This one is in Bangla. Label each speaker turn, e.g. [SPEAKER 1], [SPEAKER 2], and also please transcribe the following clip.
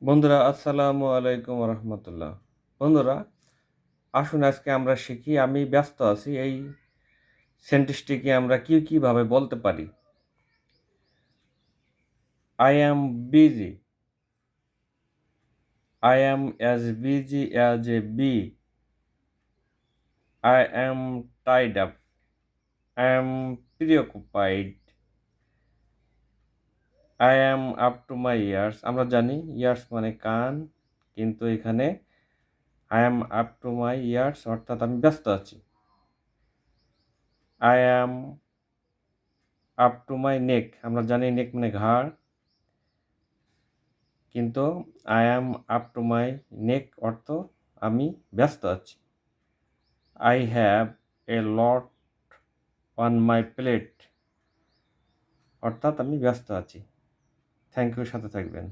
[SPEAKER 1] বন্ধুরা আসসালামু আলাইকুম রহমতুল্লাহ। বন্ধুরা, আসুন আজকে আমরা শিখি আমি ব্যস্ত আছি এই সেন্টেন্সটিকে আমরা কিভাবে বলতে পারি। I am busy, I am as busy as a bee, I am tied up, I am preoccupied, I am up to my ears. আমরা জানি ইয়ার্স মানে কান, কিন্তু এখানে I am up to my ears অর্থাৎ আমি ব্যস্ত আছি। I am up to my neck, আমরা জানি নেক মানে ঘাড়, কিন্তু I am up to my neck অর্থ আমি ব্যস্ত আছি। I have a lot on my plate অর্থাৎ আমি ব্যস্ত আছি। থ্যাংক ইউ, সাথে থাকবেন।